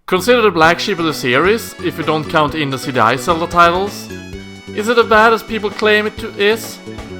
Considered the black sheep of the series, if you don't count in the CDI Zelda titles. Is it as bad as people claim it is?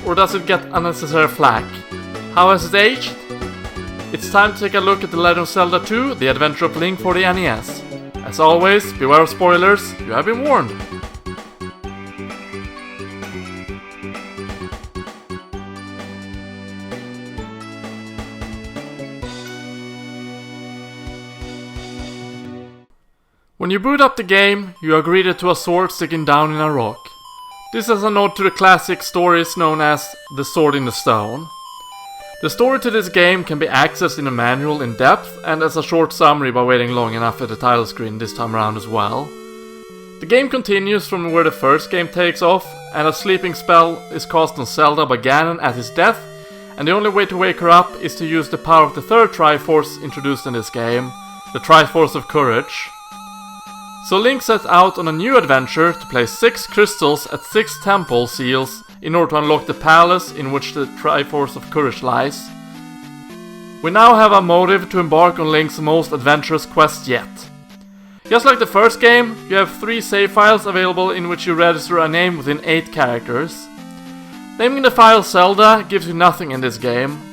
Or does it get unnecessary flack? How has it aged? It's time to take a look at The Legend of Zelda 2, The Adventure of Link for the NES. As always, beware of spoilers, you have been warned. When you boot up the game, you are greeted to a sword sticking down in a rock. This is a nod to the classic stories known as The Sword in the Stone. The story to this game can be accessed in a manual in depth and as a short summary by waiting long enough at the title screen this time around as well. The game continues from where the first game takes off, and a sleeping spell is cast on Zelda by Ganon at his death, and the only way to wake her up is to use the power of the third Triforce introduced in this game, the Triforce of Courage. So Link sets out on a new adventure to place 6 crystals at 6 temple seals in order to unlock the palace in which the Triforce of Courage lies. We now have a motive to embark on Link's most adventurous quest yet. Just like the first game, you have 3 save files available in which you register a name within 8 characters. Naming the file Zelda gives you nothing in this game.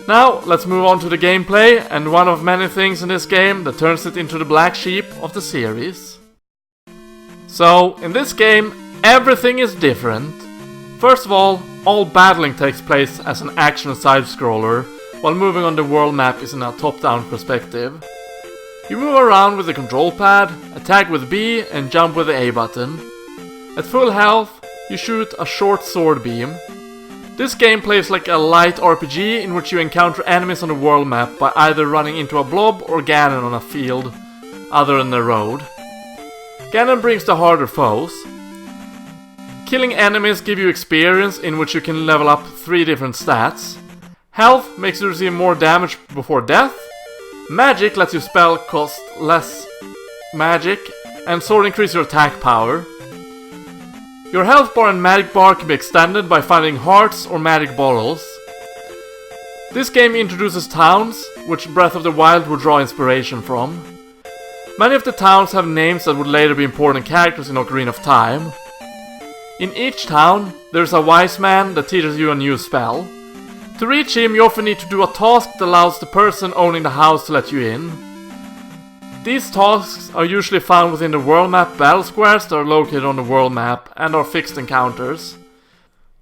Now, let's move on to the gameplay, and one of many things in this game that turns it into the black sheep of the series. So, in this game, everything is different. First of all battling takes place as an action side-scroller, while moving on the world map is in a top-down perspective. You move around with the control pad, attack with B and jump with the A button. At full health, you shoot a short sword beam. This game plays like a light RPG in which you encounter enemies on the world map by either running into a blob or Ganon on a field other than the road. Ganon brings the harder foes. Killing enemies give you experience in which you can level up 3 different stats. Health makes you receive more damage before death. Magic lets you spell cost less magic, and sword increase your attack power. Your health bar and magic bar can be extended by finding hearts or magic bottles. This game introduces towns, which Breath of the Wild would draw inspiration from. Many of the towns have names that would later be important characters in Ocarina of Time. In each town, there's a wise man that teaches you a new spell. To reach him, you often need to do a task that allows the person owning the house to let you in. These tasks are usually found within the world map battle squares that are located on the world map and are fixed encounters.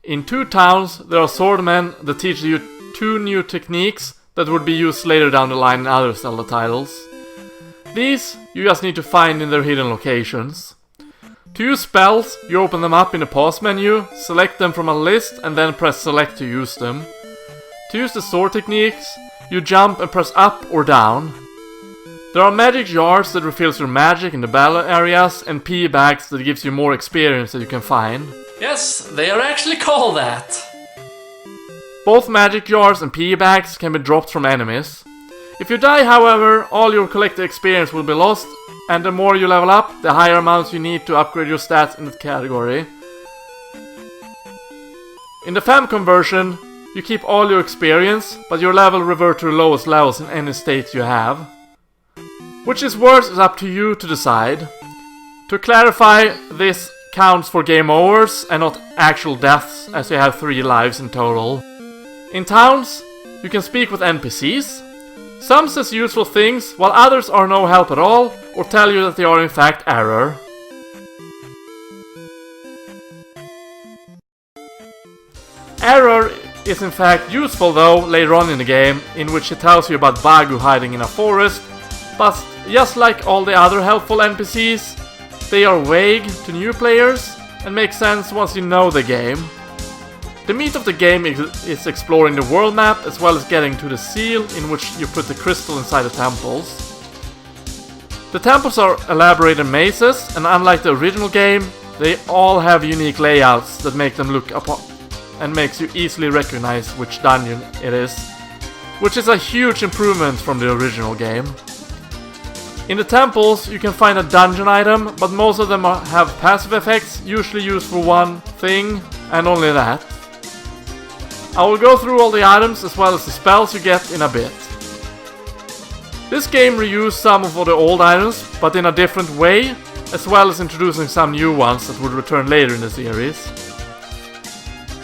In 2 towns, there are swordmen that teach you 2 new techniques that would be used later down the line in other Zelda titles. These you just need to find in their hidden locations. To use spells, you open them up in the pause menu, select them from a list and then press select to use them. To use the sword techniques, you jump and press up or down. There are magic jars that refills your magic in the battle areas and P bags that gives you more experience that you can find. Yes, they are actually called that. Both magic jars and P bags can be dropped from enemies. If you die, however, all your collected experience will be lost, and the more you level up, the higher amounts you need to upgrade your stats in that category. In the Famicom version, you keep all your experience, but your level revert to the lowest levels in any state you have. Which is worse is up to you to decide. To clarify, this counts for game overs and not actual deaths, as you have 3 lives in total. In towns, you can speak with NPCs. Some says useful things, while others are no help at all, or tell you that they are in fact error. Error is in fact useful though later on in the game, in which it tells you about Bagu hiding in a forest, but just like all the other helpful NPCs, they are vague to new players and make sense once you know the game. The meat of the game is exploring the world map as well as getting to the seal in which you put the crystal inside the temples. The temples are elaborated mazes, and unlike the original game, they all have unique layouts that make them look upon and makes you easily recognize which dungeon it is, which is a huge improvement from the original game. In the temples, you can find a dungeon item, but most of them have passive effects, usually used for one thing, and only that. I will go through all the items as well as the spells you get in a bit. This game reused some of the old items, but in a different way, as well as introducing some new ones that would return later in the series.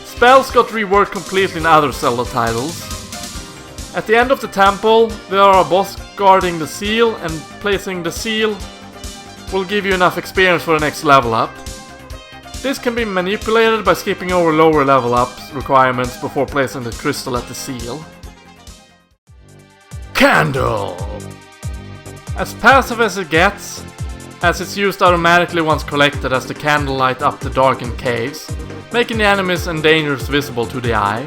Spells got reworked completely in other Zelda titles. At the end of the temple, there are a boss guarding the seal, and placing the seal will give you enough experience for the next level up. This can be manipulated by skipping over lower level ups requirements before placing the crystal at the seal. Candle! As passive as it gets, as it's used automatically once collected as the candle light up the darkened caves, making the enemies and dangers visible to the eye.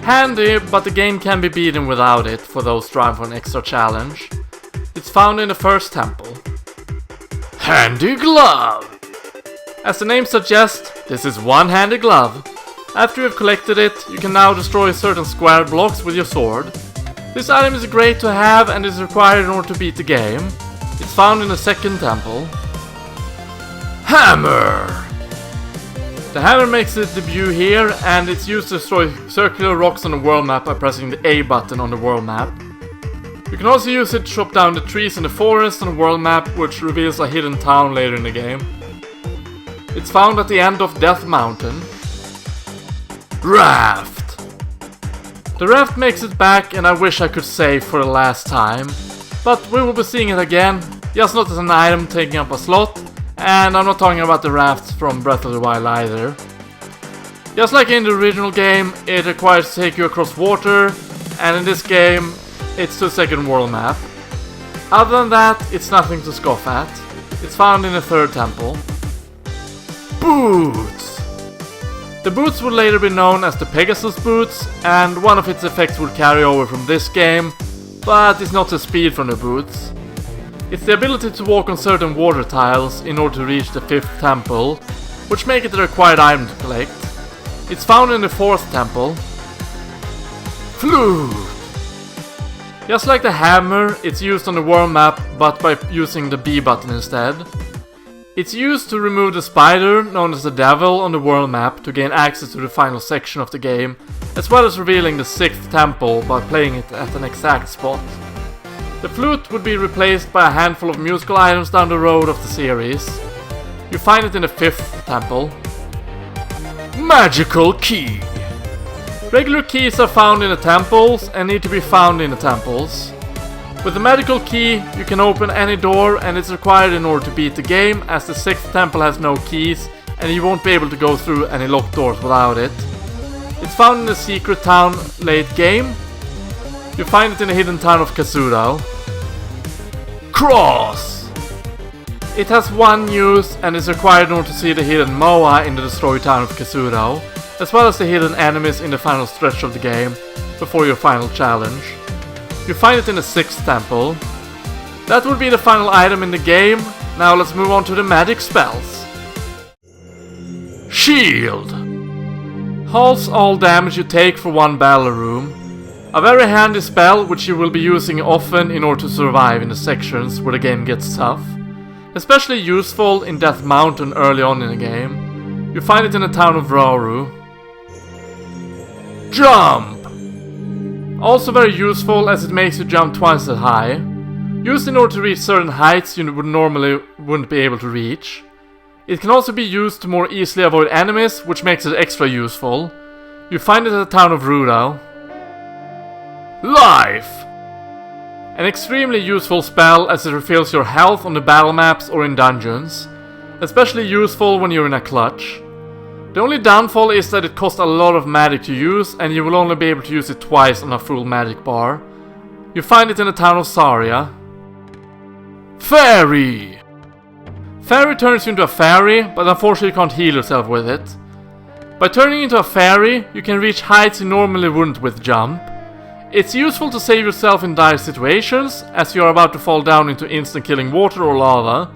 Handy, but the game can be beaten without it for those trying for an extra challenge. It's found in the first temple. Handy Glove! As the name suggests, this is one handy glove. After you've collected it, you can now destroy certain square blocks with your sword. This item is great to have and is required in order to beat the game. It's found in the second temple. Hammer! The hammer makes its debut here, and it's used to destroy circular rocks on the world map by pressing the A button on the world map. You can also use it to chop down the trees in the forest on the world map, which reveals a hidden town later in the game. It's found at the end of Death Mountain. Raft! The raft makes it back, and I wish I could save for the last time. But we will be seeing it again, just not as an item taking up a slot, and I'm not talking about the rafts from Breath of the Wild either. Just like in the original game, it requires to take you across water, and in this game, it's to a second world map. Other than that, it's nothing to scoff at. It's found in the third temple. Boots! The boots would later be known as the Pegasus boots, and one of its effects would carry over from this game, but it's not the speed from the boots. It's the ability to walk on certain water tiles in order to reach the fifth temple, which make it the required item to collect. It's found in the fourth temple. Flute! Just like the hammer, it's used on the world map, but by using the B button instead. It's used to remove the spider, known as the devil, on the world map to gain access to the final section of the game, as well as revealing the sixth temple by playing it at an exact spot. The flute would be replaced by a handful of musical items down the road of the series. You find it in the fifth temple. Magical Key! Regular keys are found in the temples and need to be found in the temples. With the magical key, you can open any door, and it's required in order to beat the game, as the sixth temple has no keys and you won't be able to go through any locked doors without it. It's found in the secret town late game. You find it in the hidden town of Kazuto. Cross! It has one use and is required in order to see the hidden Moa in the destroyed town of Kazuto, as well as the hidden enemies in the final stretch of the game, before your final challenge. You find it in the sixth temple. That would be the final item in the game. Now let's move on to the magic spells. Shield! Halves all damage you take for one battle room. A very handy spell which you will be using often in order to survive in the sections where the game gets tough. Especially useful in Death Mountain early on in the game. You find it in the town of Rauru. Jump! Also very useful as it makes you jump twice as high. Used in order to reach certain heights you wouldn't be able to reach. It can also be used to more easily avoid enemies, which makes it extra useful. You find it at the town of Rudo. Life! An extremely useful spell as it refills your health on the battle maps or in dungeons. Especially useful when you're in a clutch. The only downfall is that it costs a lot of magic to use, and you will only be able to use it twice on a full magic bar. You find it in the town of Saria. Fairy! Fairy turns you into a fairy, but unfortunately you can't heal yourself with it. By turning into a fairy, you can reach heights you normally wouldn't with jump. It's useful to save yourself in dire situations, as you are about to fall down into instant killing water or lava.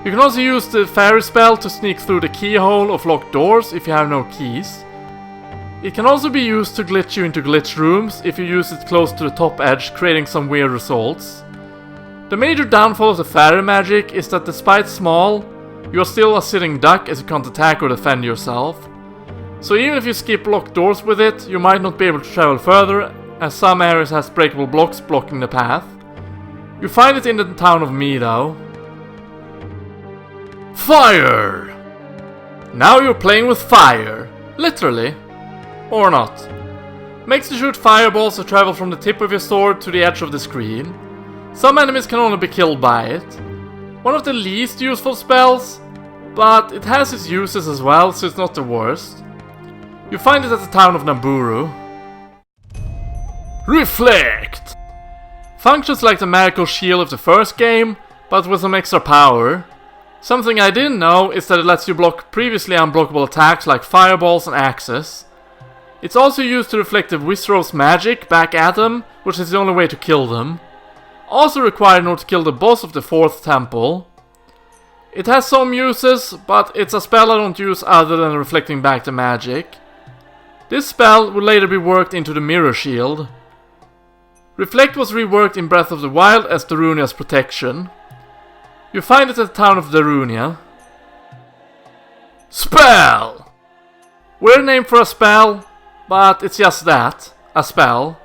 You can also use the fairy spell to sneak through the keyhole of locked doors if you have no keys. It can also be used to glitch you into glitch rooms if you use it close to the top edge, creating some weird results. The major downfall of the fairy magic is that despite small, you are still a sitting duck as you can't attack or defend yourself. So even if you skip locked doors with it, you might not be able to travel further, as some areas has breakable blocks blocking the path. You find it in the town of Meadow. Fire! Now you're playing with fire. Literally. Or not. Makes you shoot fireballs that travel from the tip of your sword to the edge of the screen. Some enemies can only be killed by it. One of the least useful spells, but it has its uses as well, so it's not the worst. You find it at the town of Naburu. Reflect! Functions like the magical shield of the first game, but with some extra power. Something I didn't know is that it lets you block previously unblockable attacks like fireballs and axes. It's also used to reflect the Wizro's magic back at them, which is the only way to kill them. Also required in order to kill the boss of the 4th temple. It has some uses, but it's a spell I don't use other than reflecting back the magic. This spell will later be worked into the mirror shield. Reflect was reworked in Breath of the Wild as Darunia's protection. You find it at the town of Darunia. Spell! Weird name for a spell, but it's just that, a spell.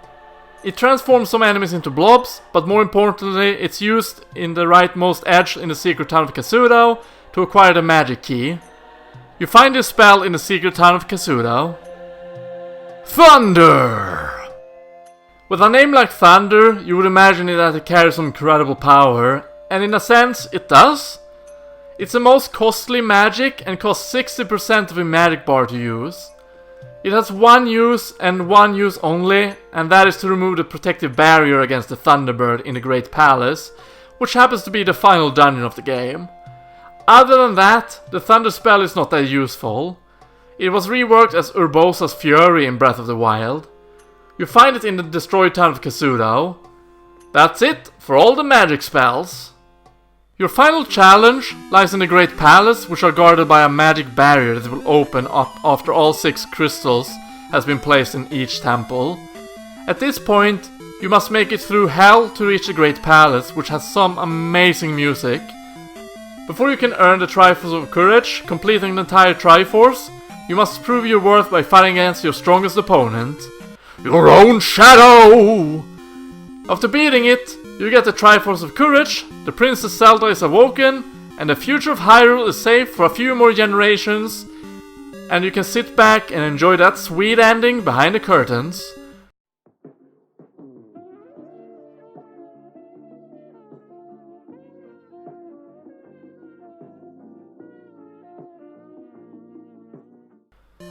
It transforms some enemies into blobs, but more importantly, it's used in the rightmost edge in the secret town of Kazuto to acquire the magic key. You find this spell in the secret town of Kazuto. Thunder! With a name like Thunder, you would imagine that it carries some incredible power, and in a sense, it does. It's the most costly magic and costs 60% of your magic bar to use. It has one use and one use only, and that is to remove the protective barrier against the Thunderbird in the Great Palace, which happens to be the final dungeon of the game. Other than that, the Thunder spell is not that useful. It was reworked as Urbosa's Fury in Breath of the Wild. You find it in the destroyed town of Kazuto. That's it for all the magic spells. Your final challenge lies in the Great Palace, which are guarded by a magic barrier that will open up after all 6 crystals has been placed in each temple. At this point, you must make it through hell to reach the Great Palace, which has some amazing music. Before you can earn the Triforce of Courage, completing the entire Triforce, you must prove your worth by fighting against your strongest opponent, your own shadow! After beating it, you get the Triforce of Courage, the Princess Zelda is awoken, and the future of Hyrule is safe for a few more generations, and you can sit back and enjoy that sweet ending behind the curtains.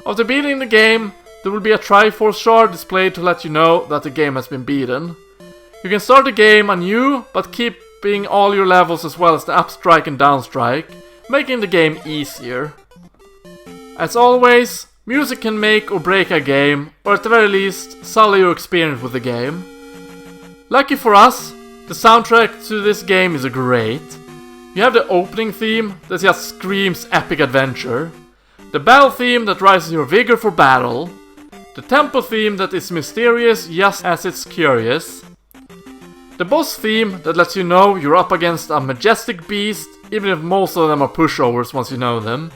After beating the game, there will be a Triforce shard displayed to let you know that the game has been beaten. You can start the game anew, but keeping all your levels as well as the up strike and down strike, making the game easier. As always, music can make or break a game, or at the very least, sully your experience with the game. Lucky for us, the soundtrack to this game is great. You have the opening theme that just screams epic adventure, the battle theme that rises your vigor for battle, the temple theme that is mysterious just as it's curious, the boss theme that lets you know you're up against a majestic beast, even if most of them are pushovers once you know them.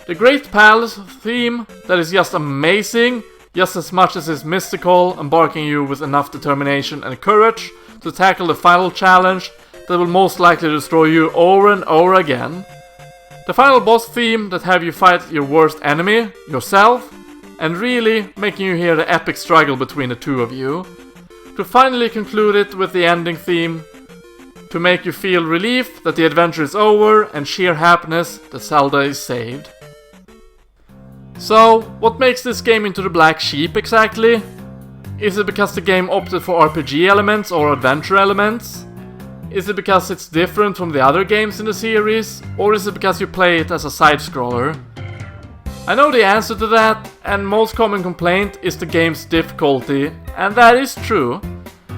The Great Palace theme that is just amazing, just as much as it's mystical, embarking you with enough determination and courage to tackle the final challenge that will most likely destroy you over and over again. The final boss theme that have you fight your worst enemy, yourself, and really making you hear the epic struggle between the two of you. To finally conclude it with the ending theme, to make you feel relief that the adventure is over and sheer happiness that Zelda is saved. So, what makes this game into the black sheep exactly? Is it because the game opted for RPG elements or adventure elements? Is it because it's different from the other games in the series? Or is it because you play it as a side-scroller? I know the answer to that, and most common complaint is the game's difficulty, and that is true.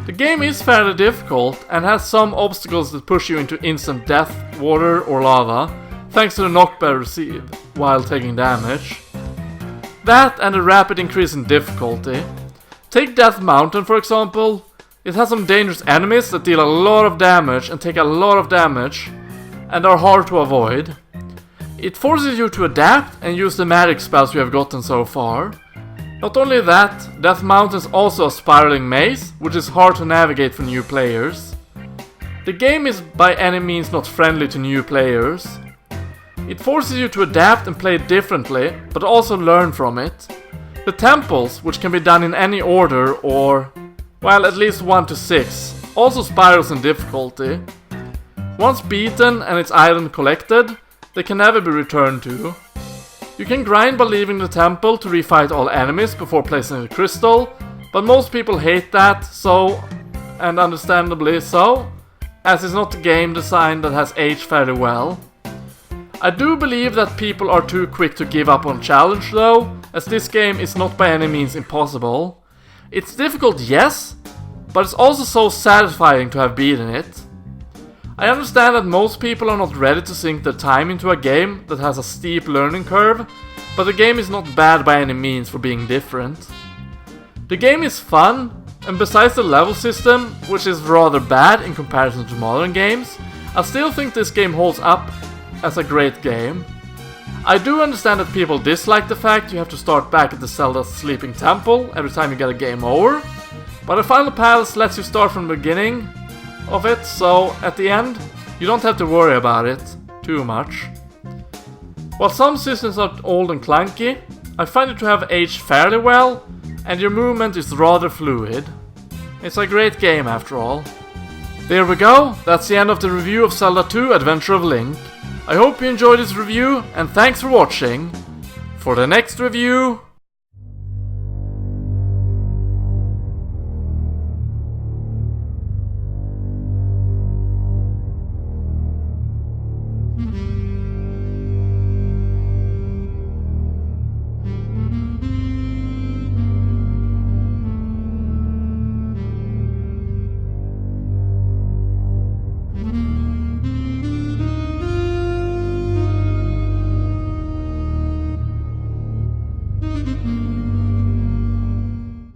The game is fairly difficult and has some obstacles that push you into instant death, water or lava, thanks to the knockback received while taking damage. That and a rapid increase in difficulty. Take Death Mountain for example. It has some dangerous enemies that deal a lot of damage and take a lot of damage, and are hard to avoid. It forces you to adapt and use the magic spells you have gotten so far. Not only that, Death Mountain is also a spiraling maze, which is hard to navigate for new players. The game is by any means not friendly to new players. It forces you to adapt and play differently, but also learn from it. The temples, which can be done in any order or, well, at least 1 to 6, also spirals in difficulty. Once beaten and its item collected, they can never be returned to. You can grind by leaving the temple to refight all enemies before placing the crystal, but most people hate that, so, and understandably so, as it's not a game design that has aged fairly well. I do believe that people are too quick to give up on challenge though, as this game is not by any means impossible. It's difficult, yes, but it's also so satisfying to have beaten it. I understand that most people are not ready to sink their time into a game that has a steep learning curve, but the game is not bad by any means for being different. The game is fun, and besides the level system, which is rather bad in comparison to modern games, I still think this game holds up as a great game. I do understand that people dislike the fact you have to start back at the Zelda Sleeping Temple every time you get a game over, but the Final Palace lets you start from the beginning of it, so at the end, you don't have to worry about it too much. While some systems are old and clunky, I find it to have aged fairly well, and your movement is rather fluid. It's a great game after all. There we go, that's the end of the review of Zelda 2 Adventure of Link. I hope you enjoyed this review, and thanks for watching. For the next review,